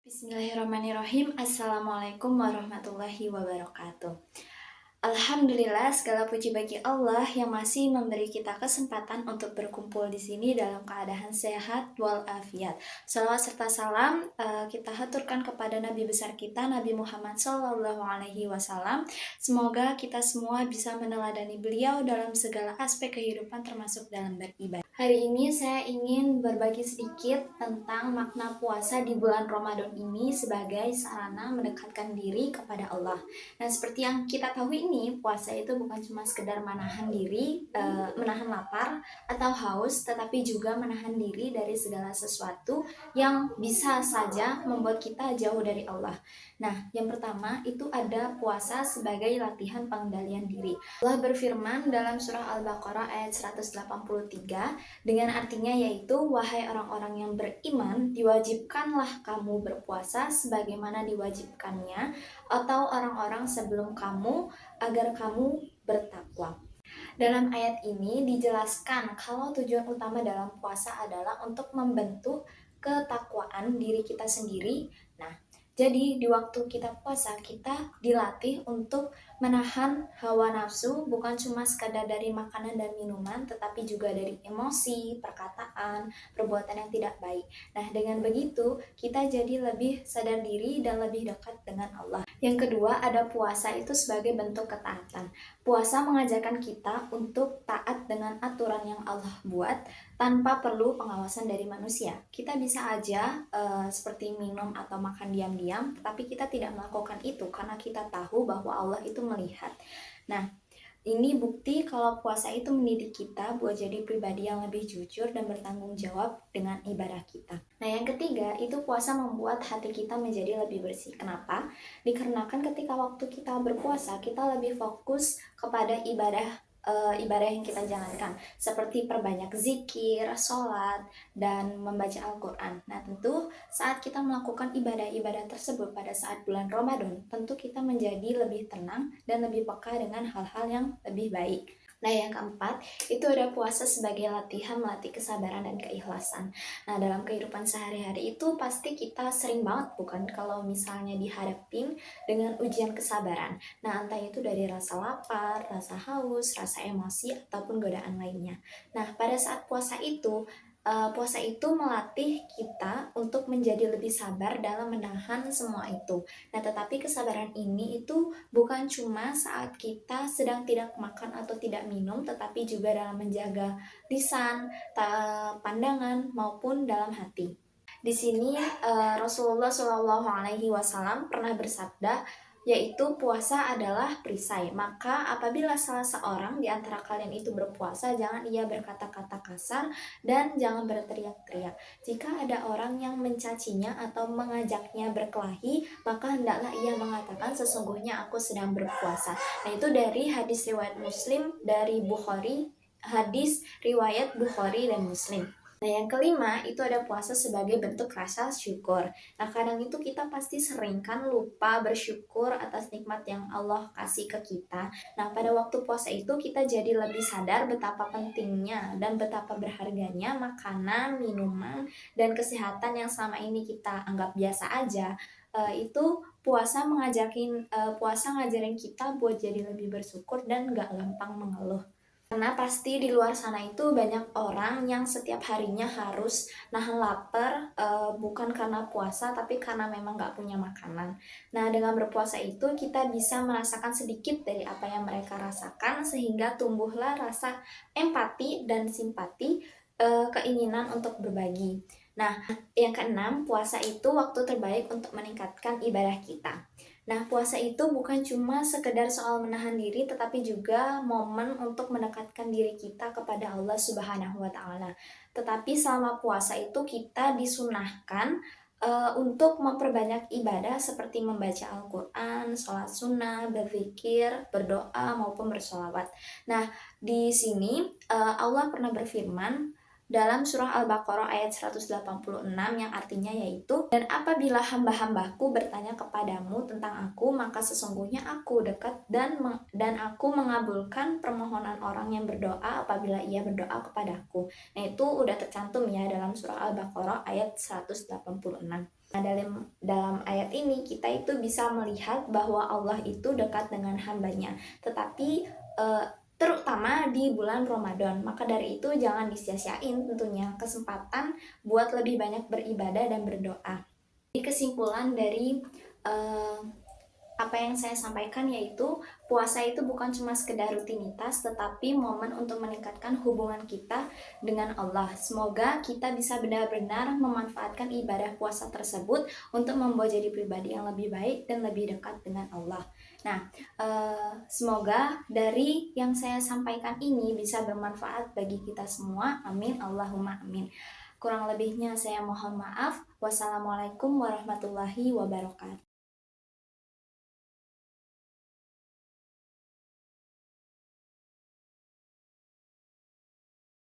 Bismillahirrahmanirrahim. Assalamualaikum warahmatullahi wabarakatuh. Alhamdulillah, segala puji bagi Allah yang masih memberi kita kesempatan untuk berkumpul di sini dalam keadaan sehat walafiat. Salawat serta salam kita haturkan kepada Nabi besar kita, Nabi Muhammad SAW. Semoga kita semua bisa meneladani beliau dalam segala aspek kehidupan, termasuk dalam beribadah. Hari ini saya ingin berbagi sedikit tentang makna puasa di bulan Ramadan ini sebagai sarana mendekatkan diri kepada Allah. Nah, seperti yang kita tahu ini, puasa itu bukan cuma sekedar menahan diri, menahan lapar atau haus, tetapi juga menahan diri dari segala sesuatu yang bisa saja membuat kita jauh dari Allah. Nah, yang pertama itu ada puasa sebagai latihan pengendalian diri. Allah berfirman dalam surah Al-Baqarah ayat 183 dengan artinya yaitu, wahai orang-orang yang beriman, diwajibkanlah kamu berpuasa sebagaimana diwajibkannya atau orang-orang sebelum kamu agar kamu bertakwa. Dalam ayat ini dijelaskan kalau tujuan utama dalam puasa adalah untuk membentuk ketakwaan diri kita sendiri. Nah, jadi di waktu kita puasa, kita dilatih untuk menahan hawa nafsu, bukan cuma sekadar dari makanan dan minuman, tetapi juga dari emosi, perkataan, perbuatan yang tidak baik. Nah, dengan begitu kita jadi lebih sadar diri dan lebih dekat dengan Allah. Yang kedua, ada puasa itu sebagai bentuk ketaatan. Puasa mengajarkan kita untuk taat dengan aturan yang Allah buat tanpa perlu pengawasan dari manusia. Kita bisa aja seperti minum atau makan diam-diam, tetapi kita tidak melakukan itu karena kita tahu bahwa Allah itu melihat. Nah, ini bukti kalau puasa itu mendidik kita buat jadi pribadi yang lebih jujur dan bertanggung jawab dengan ibadah kita. Nah, yang ketiga itu puasa membuat hati kita menjadi lebih bersih. Kenapa? Dikarenakan ketika waktu kita berpuasa, kita lebih fokus kepada ibadah yang kita jalankan, seperti perbanyak zikir, sholat, dan membaca Al-Quran. Nah, tentu saat kita melakukan ibadah-ibadah tersebut pada saat bulan Ramadan, tentu kita menjadi lebih tenang dan lebih peka dengan hal-hal yang lebih baik. Nah, yang keempat, itu ada puasa sebagai latihan melatih kesabaran dan keikhlasan. Nah, dalam kehidupan sehari-hari itu pasti kita sering banget, bukan, kalau misalnya dihadapin dengan ujian kesabaran. Nah, entah itu dari rasa lapar, rasa haus, rasa emosi, ataupun godaan lainnya. Nah, pada saat puasa itu melatih kita untuk menjadi lebih sabar dalam menahan semua itu. Nah, tetapi kesabaran ini itu bukan cuma saat kita sedang tidak makan atau tidak minum, tetapi juga dalam menjaga lisan, pandangan, maupun dalam hati. Di sini Rasulullah SAW pernah bersabda, yaitu puasa adalah perisai. Maka apabila salah seorang di antara kalian itu berpuasa, jangan ia berkata-kata kasar dan jangan berteriak-teriak. Jika ada orang yang mencacinya atau mengajaknya berkelahi, maka hendaklah ia mengatakan, sesungguhnya aku sedang berpuasa. Nah, itu dari hadis riwayat Muslim dari Bukhari, hadis riwayat Bukhari dan Muslim. Nah, yang kelima itu ada puasa sebagai bentuk rasa syukur. Nah, kadang itu kita pasti sering kan lupa bersyukur atas nikmat yang Allah kasih ke kita. Nah, pada waktu puasa itu kita jadi lebih sadar betapa pentingnya dan betapa berharganya makanan, minuman, dan kesehatan yang selama ini kita anggap biasa aja. Itu puasa ngajarin kita buat jadi lebih bersyukur dan gak gampang mengeluh. Karena pasti di luar sana itu banyak orang yang setiap harinya harus nahan lapar, bukan karena puasa, tapi karena memang gak punya makanan. Nah, dengan berpuasa itu kita bisa merasakan sedikit dari apa yang mereka rasakan, sehingga tumbuhlah rasa empati dan simpati, keinginan untuk berbagi. Nah, yang keenam, puasa itu waktu terbaik untuk meningkatkan ibadah kita. Nah, puasa itu bukan cuma sekedar soal menahan diri, tetapi juga momen untuk mendekatkan diri kita kepada Allah Subhanahu wa Ta'ala. Tetapi selama puasa itu kita disunahkan untuk memperbanyak ibadah seperti membaca Al-Quran, sholat sunnah, berzikir, berdoa, maupun bersolawat. Nah, di sini Allah pernah berfirman dalam surah Al-Baqarah ayat 186 yang artinya yaitu, dan apabila hamba-hambaku bertanya kepadamu tentang aku, maka sesungguhnya aku dekat dan aku mengabulkan permohonan orang yang berdoa apabila ia berdoa kepadaku. Nah, itu udah tercantum ya dalam surah Al-Baqarah ayat 186. Nah, dalam ayat ini kita itu bisa melihat bahwa Allah itu dekat dengan hambanya, tetapi terutama di bulan Ramadan. Maka dari itu jangan disia-siain tentunya kesempatan buat lebih banyak beribadah dan berdoa. Di kesimpulan dari apa yang saya sampaikan yaitu puasa itu bukan cuma sekedar rutinitas, tetapi momen untuk meningkatkan hubungan kita dengan Allah. Semoga kita bisa benar-benar memanfaatkan ibadah puasa tersebut untuk membawa jadi pribadi yang lebih baik dan lebih dekat dengan Allah. Nah, semoga dari yang saya sampaikan ini bisa bermanfaat bagi kita semua. Amin, Allahumma amin. Kurang lebihnya saya mohon maaf. Wassalamualaikum warahmatullahi wabarakatuh.